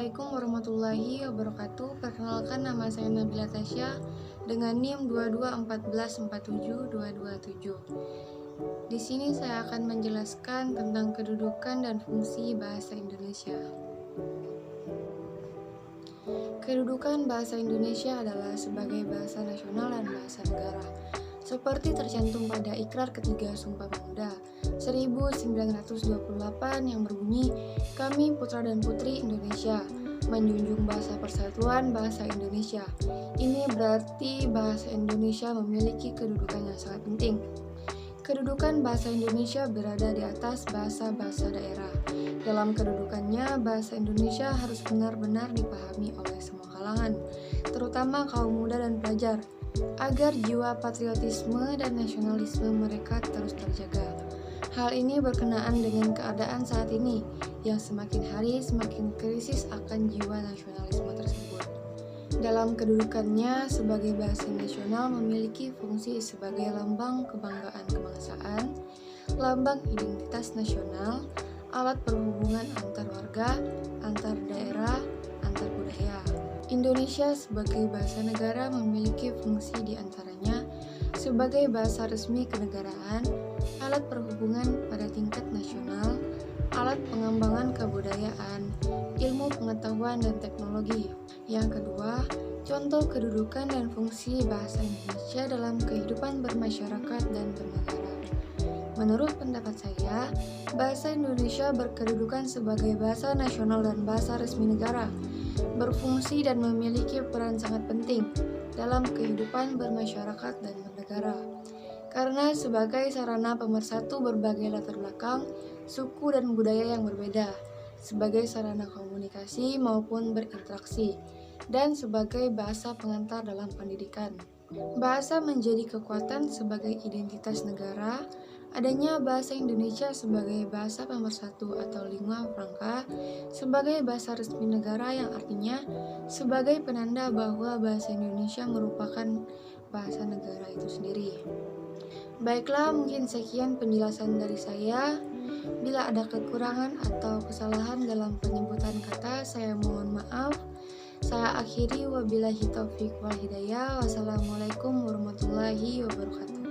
Assalamualaikum warahmatullahi wabarakatuh. Perkenalkan, nama saya Nabila Tasya dengan NIM 2214472227. Di sini saya akan menjelaskan tentang kedudukan dan fungsi bahasa Indonesia. Kedudukan bahasa Indonesia adalah sebagai bahasa nasional dan bahasa negara, seperti tercantum pada Ikrar Ketiga Sumpah Pemuda 1928 yang berbunyi, "Kami putra dan putri Indonesia menjunjung bahasa persatuan bahasa Indonesia." Ini berarti bahasa Indonesia memiliki kedudukan yang sangat penting. Kedudukan bahasa Indonesia berada di atas bahasa-bahasa daerah. Dalam kedudukannya, bahasa Indonesia harus benar-benar dipahami oleh semua kalangan, terutama kaum muda dan pelajar, agar jiwa patriotisme dan nasionalisme mereka terus terjaga. Hal ini berkenaan dengan keadaan saat ini, yang semakin hari semakin krisis akan jiwa nasionalisme tersebut. Dalam kedudukannya sebagai bahasa nasional memiliki fungsi sebagai lambang kebanggaan kebangsaan, lambang identitas nasional, alat perhubungan antar warga, antar daerah, antar budaya. Indonesia sebagai bahasa negara memiliki fungsi diantaranya sebagai bahasa resmi kenegaraan, alat perhubungan pada tingkat nasional, alat pengembangan kebudayaan, ilmu pengetahuan dan teknologi. Yang kedua, contoh kedudukan dan fungsi bahasa Indonesia dalam kehidupan bermasyarakat dan bernegara. Menurut pendapat saya, bahasa Indonesia berkedudukan sebagai bahasa nasional dan bahasa resmi negara, berfungsi dan memiliki peran sangat penting dalam kehidupan bermasyarakat dan bernegara. Karena sebagai sarana pemersatu berbagai latar belakang, suku dan budaya yang berbeda, sebagai sarana komunikasi maupun berinteraksi, dan sebagai bahasa pengantar dalam pendidikan. Bahasa menjadi kekuatan sebagai identitas negara. Adanya bahasa Indonesia sebagai bahasa pemersatu atau lingua franca sebagai bahasa resmi negara yang artinya sebagai penanda bahwa bahasa Indonesia merupakan bahasa negara itu sendiri. Baiklah, mungkin sekian penjelasan dari saya. Bila ada kekurangan atau kesalahan dalam penyebutan kata, saya mohon maaf. Saya akhiri, wabillahi taufiq wal hidayah. Wassalamualaikum warahmatullahi wabarakatuh.